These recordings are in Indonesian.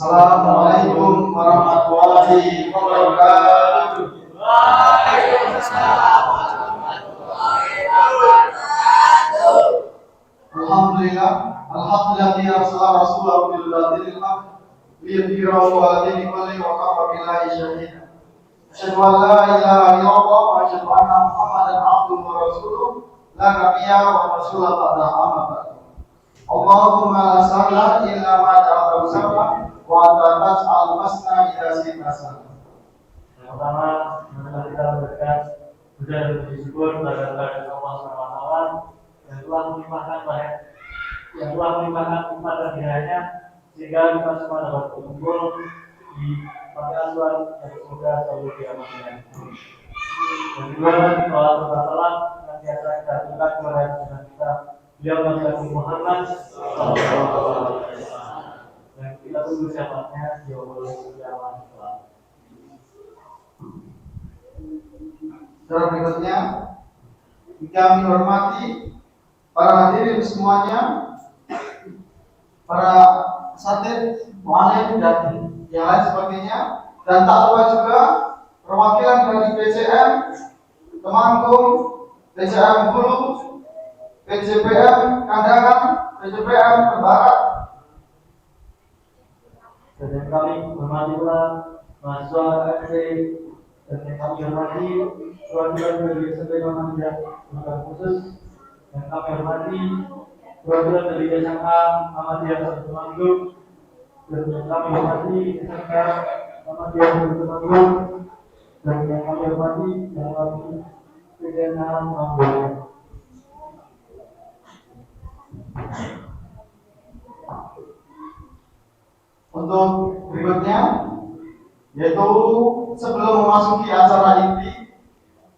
Assalamualaikum warahmatullahi wabarakatuh. Waalaikumsalam warahmatullahi wabarakatuh. Alhamdulillah, alhamdulillah arsala rasulahu bil dinil haq liyudhhirahu 'ala dini kulli wa kafa billahi shahida. Asyhadu an la ilaha illallah wa asyhadu anna Muhammadan abduhu wa rasuluh la nabiyya wa rasula ba'da amma ba'du. Allahumma la sahla illa ma ja'altahu sahlan wa anta tas'al masna ila sihhasan. Yang pertama, marilah kita memberikan puja dan puji syukur kepada Allah SWT yang telah melimpahkan nikmat dan hidayahnya sehingga kita semua dapat berkumpul di panti asuhan yang semoga selalu diamankan. Dan juga salam yang biasa kita aturkan kepada junjungan kita beliau Nabi Muhammad SAW. Dan kita tunggu syafaatnya di yaumul qiyamah. Secara berikutnya, kami hormati para hadirin semuanya, para asatidz, muallim dan yang lain sebagainya, dan tak lupa juga perwakilan dari PCM Temanggung, PCM Hulu, PCPM Kandangan, PCPM Barat. Dan yang kami hormati pula mahasiswa SD, dan yang kami hormati perwakilan dari SMP Muhammadiyah Bukan Khusus, yang kami hormati perwakilan dari SMA Muhammadiyah Temanggung, dan yang kami hormati SMK Muhammadiyah Temanggung, dan yang kami hormati yang kami PDNA Temanggung. Untuk berikutnya, yaitu sebelum memasuki acara inti,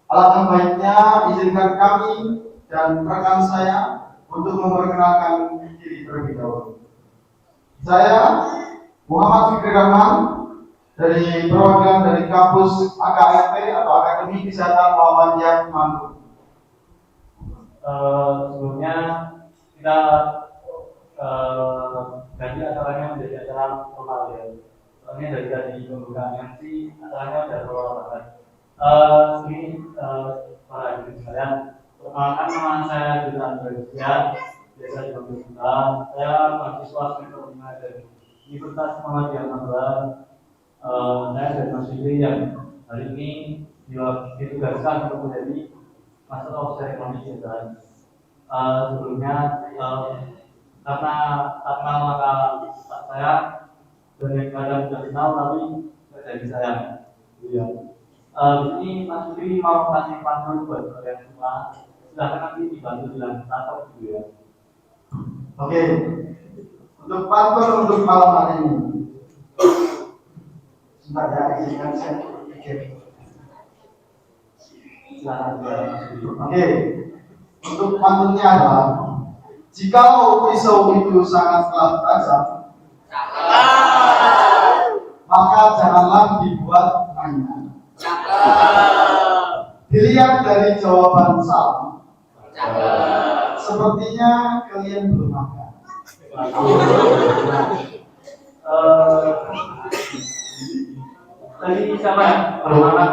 alangkah baiknya izinkan kami dan rekan saya untuk memperkenalkan diri terlebih dahulu. Saya Muhammad Fikri Rahman dari perwakilan dari kampus AKMP atau Akademi Kesehatan Muhammadiyah Temanggung. Sebelumnya kita ganti acaranya menjadi acara formal ya. Soalnya dari tadi pembukaan MC acaranya udah formal banget. Ini para hadirin sekalian, perkenalkan nama saya Julian Bergia, biasa dipanggil Julian. Saya mahasiswa semester 5 dari Universitas Muhammadiyah Magelang. Saya dari mahasiswa yang hari ini ditugaskan untuk menjadi Master of Ceremony Design. Sebelumnya karena maka saya dan yang kalian sudah kenal tapi tidak jadi saya. Iya. Ini Mas Fikri mau kasih pantun buat kalian semua. Silahkan nanti dibantu dengan tatap dulu ya. Oke, untuk pantun untuk malam hari ini. Sebentar ya, izinkan saya pikir. Silahkan Mas Fikri. Oke, untuk pantunnya adalah jikalau pisau itu sangatlah tajam, maka janganlah dibuat mainan. Dilihat dari jawaban salam, sepertinya kalian belum makan. Tadi siapa ya? Teman-teman.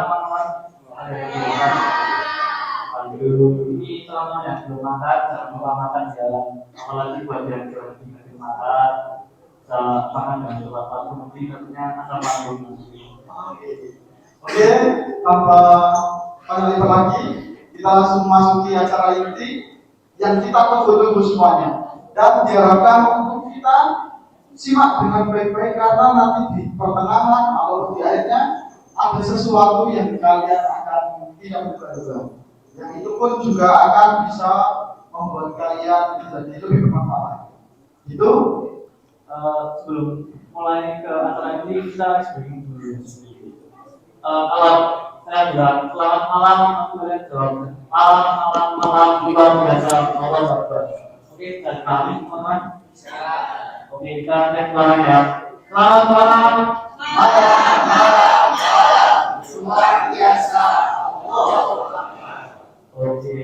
Ini selamanya belum makan, jangan lupa makan jalan. Apalagi buat yang berhenti makan, makan dan sholat pagi nanti tentunya asal panggung. Oke, tanpa panjang lagi, kita langsung masuki acara inti yang kita tunggu-tunggu semuanya. Dan diharapkan untuk kita simak dengan baik-baik karena nanti di pertengahan atau di akhirnya ada sesuatu yang kalian akan tidak berduga. Yang itu pun juga akan bisa membuat kalian menjadi lebih bermanfaat. Itu Sebelum mulai ke acara ini kita explaining dulu. Kalau saya bilang selamat malam, aku boleh jawab malam luar biasa Allah Akbar. Oke, dan kami teman-teman. Oke, kita cek bareng ya. Selamat malam. Luar biasa. Oke,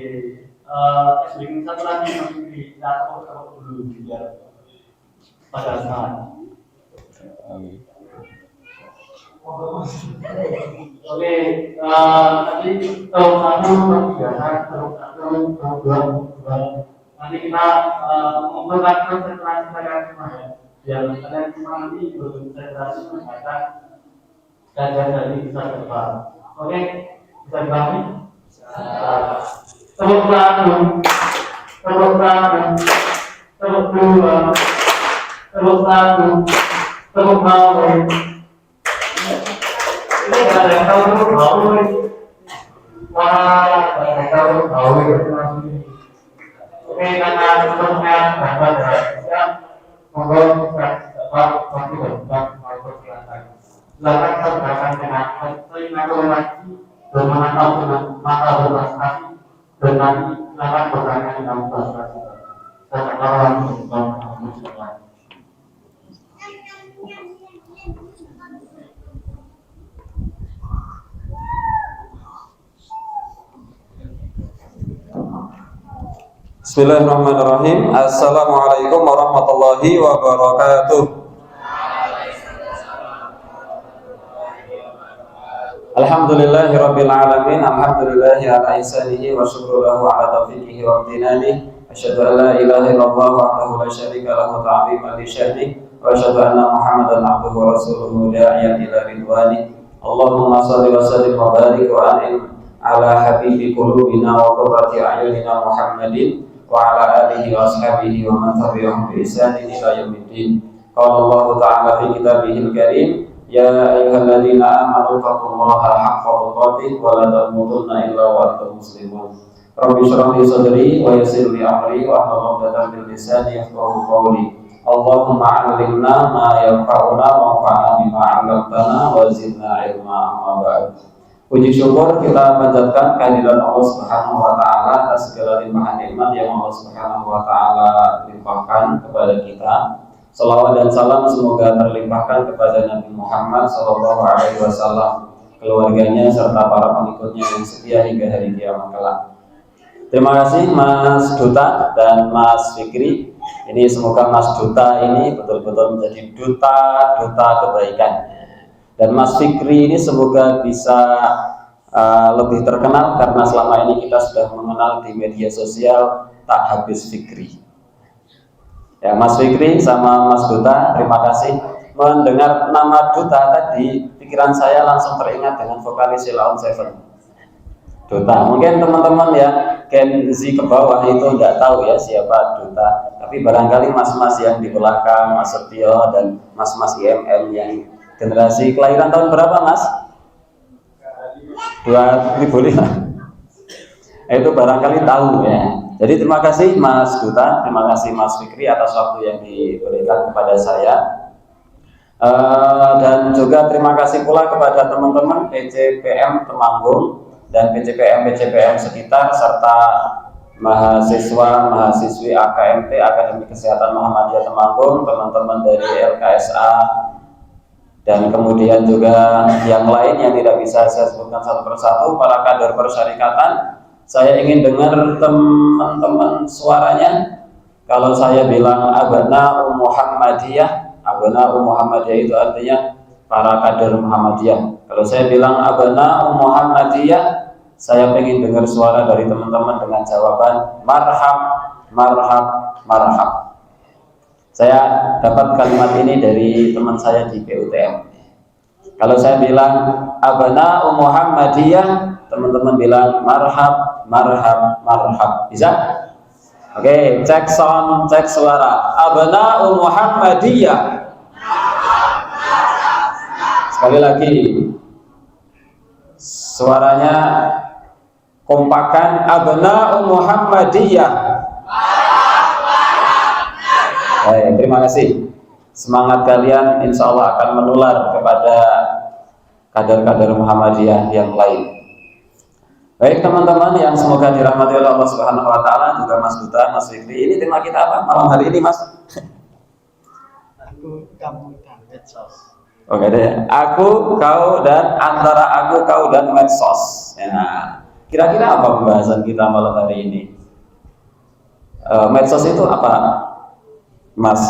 explaining satu lagi nanti kita tepuk dulu biar pada saat. Oke, nanti tahun satu, tahun biasa, tahun satu, tahun dua, nanti kita memperlakukan konsentrasi kalian semua ya. Biar kalian semua nanti berkonsentrasi menghadap kajian dari bisa depan. Oke, bisa dipahami? Tepuk tangan, tepuk tangan, tepuk dua, tepuk satu, tepuk bawah. Ini nggak ada yang tahu tepuk bawah nih. Wah, nggak ada yang tahu tepuk bawah gitu langsung. Oke, karena sebelumnya dapat ya, monggo dapat waktu berdebat maupun silakan. Silakan terbatas dengan lagi bermanfaat dengan mata berprestasi dan nanti silakan bertanya dengan prestasi. Saya akan mencoba. Bismillahirrahmanirrahim. Assalamualaikum warahmatullahi wabarakatuh. Alhamdulillahirabbil alamin. Alhamdulillahi ala ihsanihi wa syukru lahu ala taufiqihi wa amtinanihi. Asyhadu an la ilaha illallah wahdahu la syarika lahu ta'ziman li sya'nihi wa asyhadu anna Muhammadan abduhu wa rasuluhu da'iyan ila ridwani. Allahumma shalli wa sallim wa barik wa an'im ala habibi qulubina wa qurrati a'yunina Muhammadin wa ala alihi wa ashabihi wa man tabi'ahum bi ihsanin ila yaumiddin. Qala Allah ta'ala fi kitabihil karim, ya ayyuhalladzina amanu taqullaha haqqa tuqatih wa la tamutunna illa wa antum muslimun. Rabbi shrah li sadri wa yassir li amri wa hlul 'uqdatam min lisani yafqahu qawli. Allahumma 'allimna ma yanfa'una wanfa'na bima 'allamtana wa zidna ilma. Amma ba'd. Puji syukur kita panjatkan kehadiran Allah Subhanahu wa taala atas segala limpahan nikmat yang Allah Subhanahu wa taala limpahkan kepada kita. Salawat dan salam semoga terlimpahkan kepada Nabi Muhammad sallallahu alaihi wasallam, keluarganya serta para pengikutnya yang setia hingga hari kiamat kelak. Terima kasih Mas Duta dan Mas Fikri. Ini semoga Mas Duta ini betul-betul menjadi duta kebaikan. Dan Mas Fikri ini semoga bisa lebih terkenal karena selama ini kita sudah mengenal di media sosial tak habis Fikri. Ya, Mas Fikri sama Mas Duta, terima kasih. Mendengar nama Duta tadi, pikiran saya langsung teringat dengan vokalis Sheila on 7. Duta, mungkin teman-teman ya Gen Z ke bawah itu nggak tahu ya siapa Duta, tapi barangkali mas-mas yang di belakang, Mas Setio dan mas-mas IMM yang generasi kelahiran tahun berapa Mas? 2005. Itu barangkali tahu ya. Jadi terima kasih Mas Duta, terima kasih Mas Fikri atas waktu yang diberikan kepada saya. Dan juga terima kasih pula kepada teman-teman PCPM Temanggung dan PCPM sekitar serta mahasiswa-mahasiswi AKMT Akademi Kesehatan Muhammadiyah Temanggung, teman-teman dari LKSA dan kemudian juga yang lain yang tidak bisa saya sebutkan satu persatu, para kader persyarikatan. Saya ingin dengar teman-teman suaranya. Kalau saya bilang Abna'u Muhammadiyah, Abna'u Muhammadiyah itu artinya para kader Muhammadiyah. Kalau saya bilang Abna'u Muhammadiyah, saya ingin dengar suara dari teman-teman dengan jawaban marhab, marhab, marhab. Saya dapat kalimat ini dari teman saya di PUTM. Kalau saya bilang Abna'u Muhammadiyah, teman-teman bilang marhab, marhab, marhab. Bisa? Oke, cek sound, cek suara. Abna'u Muhammadiyah. Sekali lagi. Suaranya kompakan. Abna'u Muhammadiyah. Baik, terima kasih. Semangat kalian insya Allah akan menular kepada kader-kader Muhammadiyah yang lain. Baik teman-teman yang semoga dirahmati oleh Allah Subhanahu wa taala, juga Mas Duta, Mas Fikri. Ini tema kita apa malam hari ini, Mas? Aku, kamu, dan medsos. Oke deh. Aku, kau, dan antara aku, kau, dan medsos. Ya. Kira-kira apa pembahasan kita malam hari ini? Medsos itu apa, Mas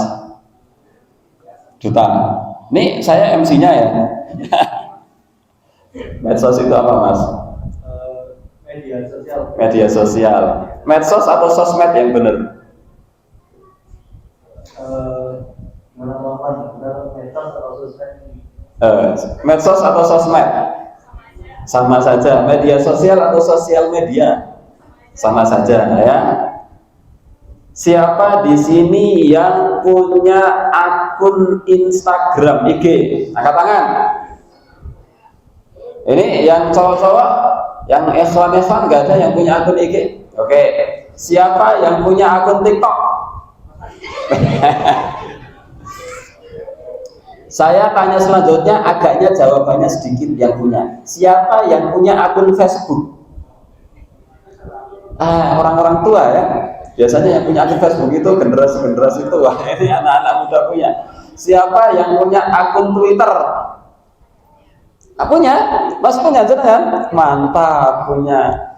Duta? Ini saya MC-nya ya. Medsos itu apa Mas? Media sosial. Media sosial. Medsos atau sosmed yang benar? Medsos atau sosmed? Medsos atau sosmed? Sama saja. Media sosial atau sosial media? Sama saja ya. Siapa di sini yang punya akun Instagram IG? Angkat tangan. Ini yang cowok-cowok, yang ikhwan-ikhwan nggak ada yang punya akun IG? Oke. Siapa yang punya akun TikTok? Saya tanya selanjutnya, agaknya jawabannya sedikit yang punya. Siapa yang punya akun Facebook? Orang-orang tua ya. Biasanya yang punya akun Facebook itu generasi-generasi tua. Ini anak-anak muda punya. Siapa yang punya akun Twitter? Punya? Mas punya jenengan? Mantap, punya.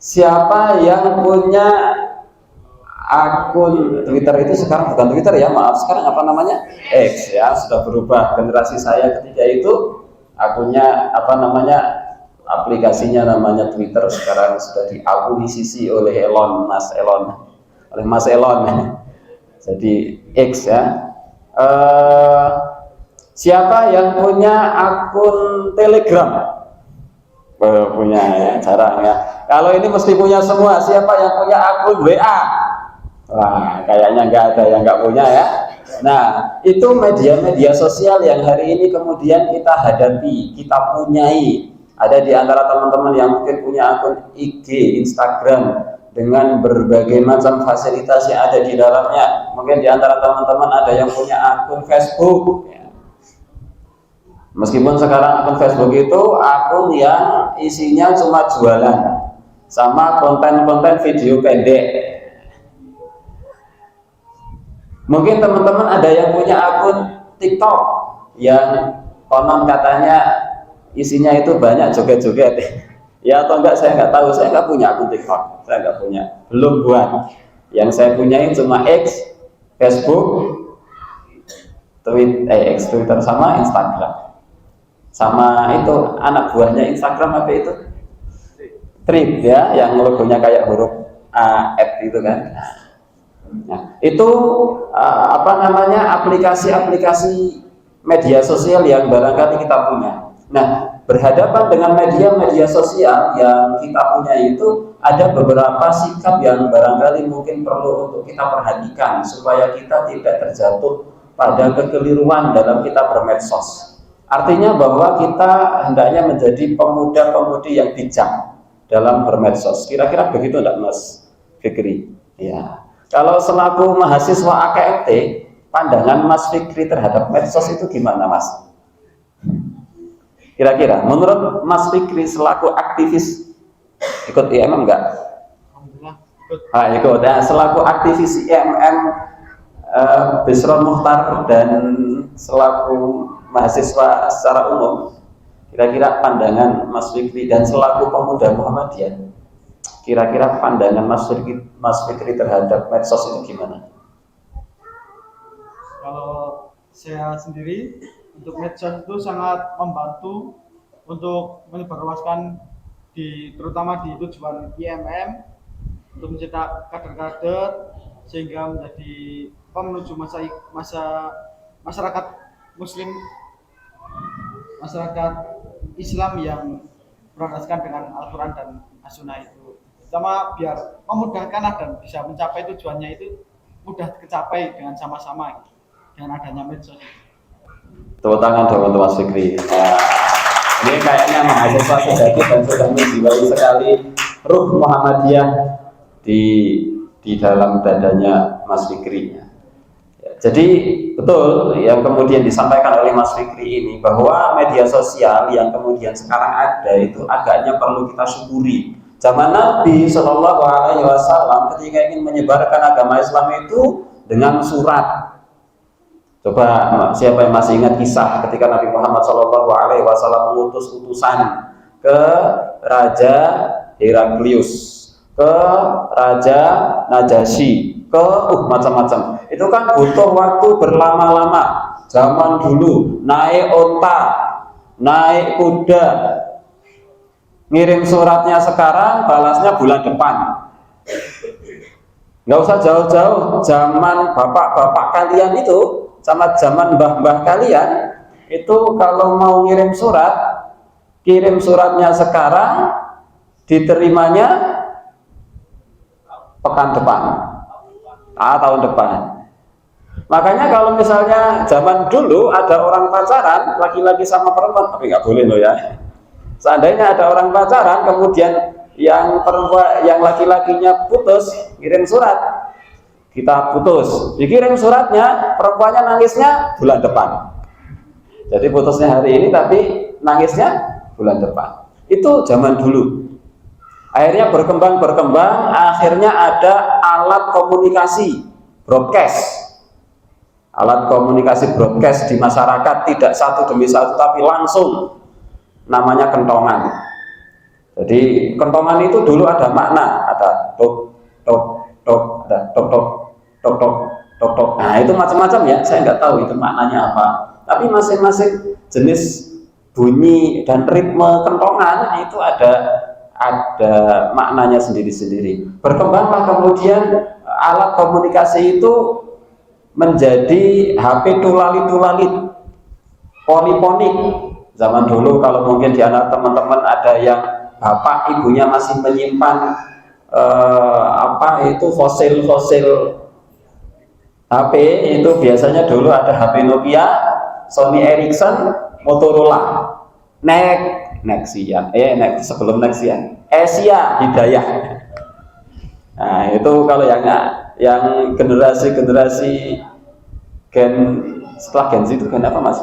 Siapa yang punya akun Twitter itu sekarang bukan Twitter ya, maaf, sekarang apa namanya? X ya, sudah berubah. Generasi saya ketika itu akunnya apa namanya? Aplikasinya namanya Twitter, sekarang sudah diakuisisi oleh Mas Elon. Jadi X ya. Siapa yang punya akun Telegram? Punya ya, jarang ya. Kalau ini mesti punya semua. Siapa yang punya akun WA? Wah, kayaknya nggak ada yang nggak punya ya. Nah, itu media-media sosial yang hari ini kemudian kita hadapi, kita punyai. Ada di antara teman-teman yang mungkin punya akun IG, Instagram dengan berbagai macam fasilitas yang ada di dalamnya. Mungkin di antara teman-teman ada yang punya akun Facebook. Meskipun sekarang akun Facebook itu akun yang isinya cuma jualan sama konten-konten video pendek. Mungkin teman-teman ada yang punya akun TikTok yang konon katanya isinya itu banyak joget-joget. Ya atau enggak saya nggak tahu, saya nggak punya akun TikTok, saya nggak punya, belum buat. Yang saya punya cuma X, Facebook, Twitter sama Instagram. Sama itu anak buahnya Instagram apa itu? Thread ya, yang logonya kayak huruf A, F itu kan. Nah, itu aplikasi-aplikasi media sosial yang barangkali kita punya. Nah, berhadapan dengan media-media sosial yang kita punya itu ada beberapa sikap yang barangkali mungkin perlu untuk kita perhatikan supaya kita tidak terjatuh pada kekeliruan dalam kita bermedsos. Artinya bahwa kita hendaknya menjadi pemuda-pemudi yang bijak dalam bermedsos. Kira-kira begitu enggak Mas Fikri? Ya. Kalau selaku mahasiswa AKMT, pandangan Mas Fikri terhadap medsos itu gimana Mas? Kira-kira menurut Mas Fikri selaku aktivis ikut IMM enggak? Alhamdulillah ikut. Ikut ya, selaku aktivis IMM Bisron Mukhtar dan selaku mahasiswa secara umum, kira-kira pandangan Mas Fikri dan selaku pemuda Muhammadiyah, kira-kira pandangan Mas Fikri terhadap medsos itu gimana? Kalau saya sendiri untuk medsos itu sangat membantu untuk menyebarluaskan terutama di tujuan IMM untuk mencetak kader-kader sehingga menjadi menuju masyarakat Muslim, masyarakat Islam yang berlandaskan dengan Al-Quran dan As-Sunnah itu, sama biar memudahkan dan bisa mencapai tujuannya itu mudah tercapai dengan sama-sama dengan adanya medsos. Tepuk tangan dong untuk Mas Fikri. Nah, ini kayaknya mahasiswa sejati dan sudah menjiwai sekali ruh Muhammadiyah di dalam dadanya Mas Fikri. Jadi betul yang kemudian disampaikan oleh Mas Fikri ini bahwa media sosial yang kemudian sekarang ada itu agaknya perlu kita syukuri. Zaman Nabi Shallallahu Alaihi Wasallam ketika ingin menyebarkan agama Islam itu dengan surat. Coba siapa yang masih ingat kisah ketika Nabi Muhammad Shallallahu Alaihi Wasallam mengutus utusan ke Raja Heraklius, ke Raja Najasyi, ke macam-macam. Itu kan butuh waktu berlama-lama. Zaman dulu naik onta, naik kuda, ngirim suratnya sekarang, balasnya bulan depan. Nggak usah jauh-jauh, zaman bapak-bapak kalian itu sama zaman mbah-mbah kalian itu kalau mau ngirim surat, kirim suratnya sekarang, diterimanya pekan depan, tahun depan. Makanya kalau misalnya zaman dulu ada orang pacaran, laki-laki sama perempuan, tapi nggak boleh loh ya. Seandainya ada orang pacaran, kemudian yang perempuan, yang laki-lakinya putus, kirim surat, kita putus, dikirim suratnya, perempuannya nangisnya bulan depan. Jadi putusnya hari ini, tapi nangisnya bulan depan. Itu zaman dulu. Akhirnya berkembang, akhirnya ada alat komunikasi broadcast. Alat komunikasi broadcast di masyarakat tidak satu demi satu, tapi langsung, namanya kentongan. Jadi kentongan itu dulu ada makna, ada tok tok tok, ada tok tok tok tok tok tok. Nah itu macam-macam ya, saya nggak tahu itu maknanya apa. Tapi masing-masing jenis bunyi dan ritme kentongan itu ada maknanya sendiri-sendiri. Berkembanglah kemudian alat komunikasi itu menjadi HP tulalit-tulalit, poliponik. Zaman dulu kalau mungkin di antara teman-teman ada yang bapak ibunya masih menyimpan fosil HP, itu biasanya dulu ada HP Nokia, Sony Ericsson, Motorola, sebelum Nexian, Asia Hidayah. Nah itu kalau yang generasi gen setelah Gen Z itu gen apa mas?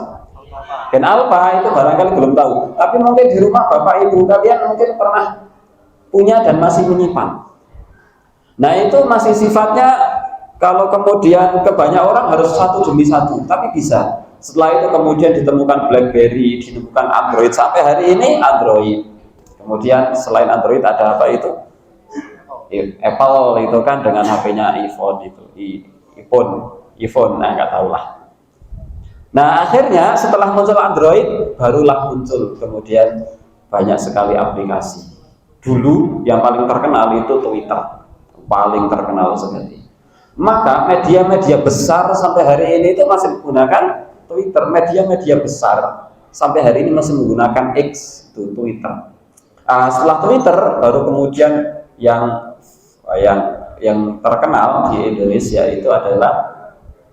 Gen Alpha itu barangkali belum tahu, tapi mungkin di rumah bapak ibu kalian mungkin pernah punya dan masih menyimpan. Nah itu masih sifatnya, kalau kemudian ke banyak orang harus satu demi satu, tapi bisa. Setelah itu kemudian ditemukan BlackBerry, ditemukan Android, sampai hari ini Android. Kemudian selain Android ada apa itu? Apple itu kan dengan HP-nya iPhone itu, iPhone, nah nggak tahu lah. Nah akhirnya setelah muncul Android, barulah muncul kemudian banyak sekali aplikasi. Dulu yang paling terkenal itu Twitter, paling terkenal sekali. Maka media-media besar sampai hari ini itu masih menggunakan Twitter. Media-media besar sampai hari ini masih menggunakan X, itu Twitter. Setelah Twitter baru kemudian yang terkenal di Indonesia itu adalah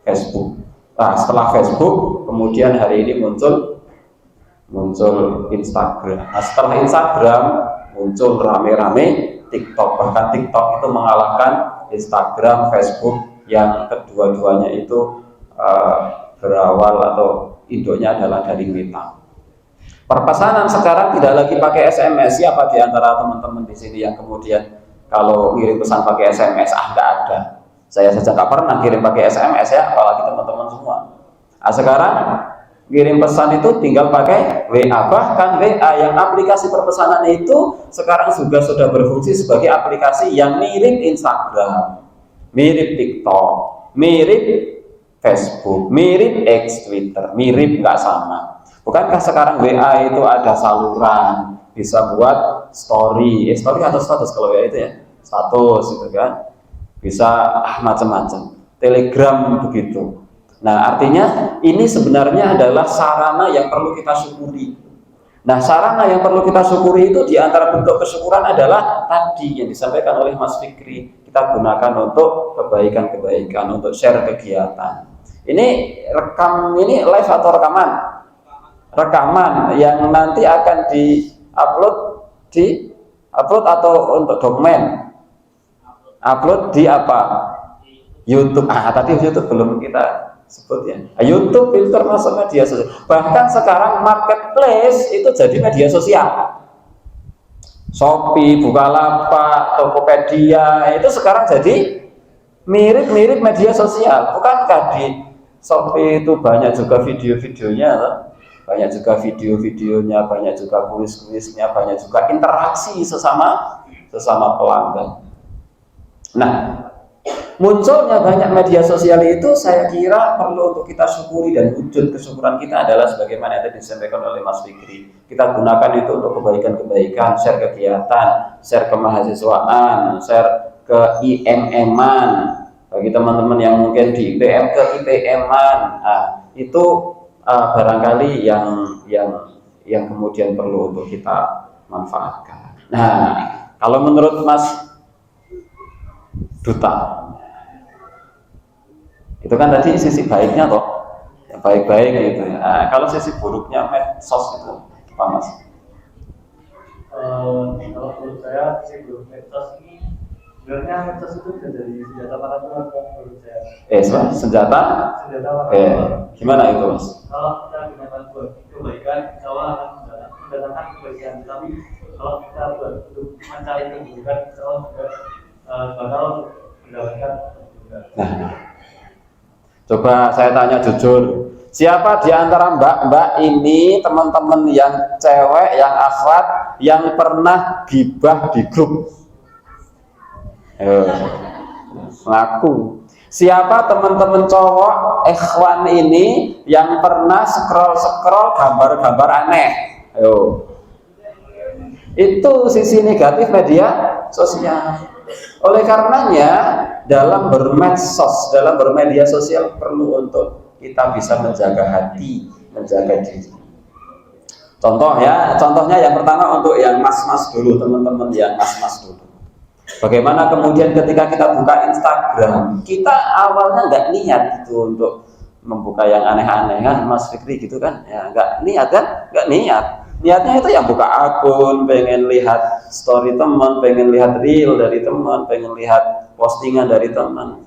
Facebook. Setelah Facebook, kemudian hari ini muncul Instagram. Setelah Instagram muncul rame-rame TikTok. Bahkan TikTok itu mengalahkan Instagram, Facebook yang kedua-duanya itu berawal atau induknya adalah dari Meta. Perpesanan sekarang tidak lagi pakai SMS. Siapa di antara teman-teman di sini yang kemudian kalau ngirim pesan pakai SMS? Nggak ada. Saya saja nggak pernah kirim pakai SMS ya, apalagi teman-teman semua. Sekarang kirim pesan itu tinggal pakai WA. Bahkan WA yang aplikasi perpesanan itu sekarang juga sudah berfungsi sebagai aplikasi yang mirip Instagram, mirip TikTok, mirip Facebook, mirip X, Twitter, mirip nggak sama. Bukankah sekarang WA itu ada saluran, bisa buat story atau status kalau WA itu ya, status gitu kan. Bisa macam-macam. Telegram begitu. Nah artinya ini sebenarnya adalah sarana yang perlu kita syukuri. Nah sarana yang perlu kita syukuri itu di antara bentuk kesyukuran adalah tadi yang disampaikan oleh Mas Fikri. Kita gunakan untuk kebaikan-kebaikan, untuk share kegiatan. Ini rekam, ini live atau rekaman? Rekaman yang nanti akan di-upload atau untuk dokumen? Upload di apa? YouTube. Tadi YouTube belum kita sebut ya. YouTube itu termasuk media sosial. Bahkan sekarang marketplace itu jadi media sosial. Shopee, Bukalapak, Tokopedia itu sekarang jadi mirip-mirip media sosial. Bukankah di Shopee itu banyak juga video-videonya, banyak juga video-videonya, banyak juga kuis-kuisnya, banyak juga interaksi sesama pelanggan. Nah, Munculnya banyak media sosial itu saya kira perlu untuk kita syukuri, dan wujud kesyukuran kita adalah sebagaimana yang tadi disampaikan oleh Mas Fikri. Kita gunakan itu untuk kebaikan-kebaikan, share kegiatan, share kemahasiswaan, share ke IMM-an, bagi teman-teman yang mungkin di IPM ke IPM-an. Itu barangkali yang kemudian perlu untuk kita manfaatkan. Nah, kalau menurut Mas Duta, itu kan tadi sisi baiknya toh, yang baik-baik gitu. Nah, kalau sisi buruknya medsos itu apa Mas? Kalau menurut saya sisi buruk medsos ini sebenarnya medsos itu bisa jadi senjata para tua menurut saya. Senjata para tua. Gimana itu Mas? Kalau kita gunakan buat kebaikan, insya Allah akan mendatangkan kebaikan. Tapi kalau kita buat untuk mencari keburukan, insya Allah juga bakal mendapatkan keburukan. Nah, coba saya tanya jujur, siapa di antara mbak-mbak ini, teman-teman yang cewek, yang akhwat, yang pernah gibah di grup? Ngaku. Siapa teman-teman cowok ikhwan ini yang pernah scroll gambar-gambar aneh? Ayo. Itu sisi negatif media sosial. Oleh karenanya dalam bermedsos, dalam bermedia sosial perlu untuk kita bisa menjaga hati, menjaga diri. Contohnya yang pertama untuk yang mas-mas dulu, teman-teman yang mas-mas dulu. Bagaimana kemudian ketika kita buka Instagram, kita awalnya nggak niat gitu untuk membuka yang aneh-aneh kan, Mas Fikri gitu kan? Ya nggak niat kan? Nggak niat. Niatnya itu yang buka akun, pengen lihat story teman, pengen lihat reel dari teman, pengen lihat postingan dari teman.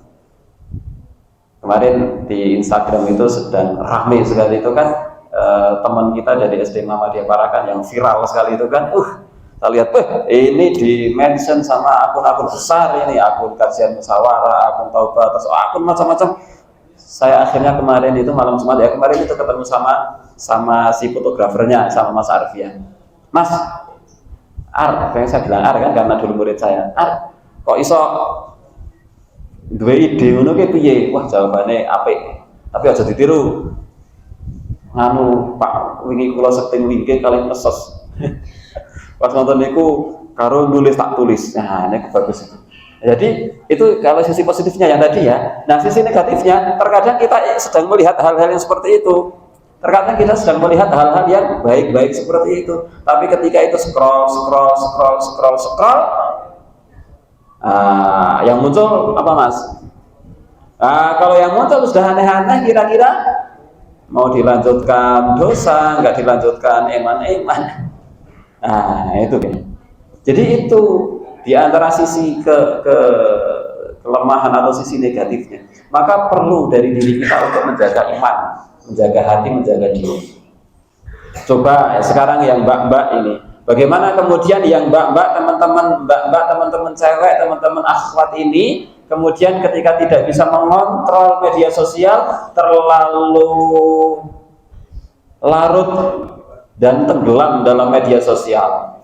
Kemarin di Instagram itu sedang ramai sekali itu kan, teman kita dari SD Muhammadiyah Parakan yang viral sekali itu kan. Kita lihat, ini di mention sama akun-akun besar ini, akun kajian musyawarah, akun taubah, terus akun macam-macam. Saya akhirnya kemarin itu malam Jumat kemarin itu ketemu sama si fotografernya, sama Mas Arfian. Mas pengen saya bilang kan karena dulu murid saya. Kok iso dua ide ngono ki piye? Wah, jawabannya apik. Tapi aja ditiru. Nganu Pak, wingi kula setting wingke kalian mesos. Pas nonton niku karo nulis tak tulis. Nah, ini bagus itu. Jadi itu kalau sisi positifnya yang tadi ya. Nah, sisi negatifnya terkadang kita sedang melihat hal-hal yang seperti itu. Terkadang kita sedang melihat hal-hal yang baik-baik seperti itu. Tapi ketika itu scroll, yang muncul apa Mas? Kalau yang muncul sudah aneh-aneh, kira-kira mau dilanjutkan dosa, nggak dilanjutkan eman-eman. Itu kan. Jadi itu di antara sisi kelemahan atau sisi negatifnya. Maka perlu dari diri kita untuk menjaga iman, menjaga hati, menjaga diri. Coba sekarang yang mbak-mbak ini, bagaimana kemudian yang mbak-mbak teman-teman cewek, teman-teman akhwat ini, kemudian ketika tidak bisa mengontrol media sosial, terlalu larut dan tenggelam dalam media sosial,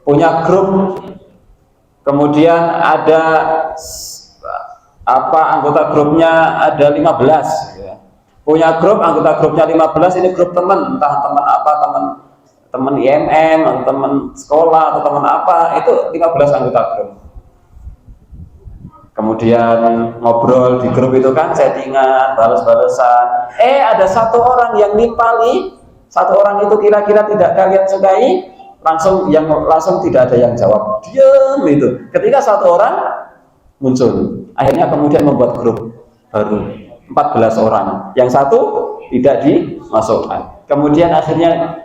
punya grup, kemudian ada anggota grupnya ada 15 ya. Punya grup, anggota grupnya 15, ini grup teman, entah teman apa, teman IMM atau teman sekolah atau teman apa, itu 15 anggota grup. Kemudian ngobrol di grup itu kan, chattingan, balas-balasan. Ada satu orang yang nimpali, satu orang itu kira-kira tidak kalian sukai, langsung tidak ada yang jawab, diam itu. Ketika satu orang muncul, akhirnya kemudian membuat grup baru 14 orang, yang satu tidak dimasukkan. Kemudian akhirnya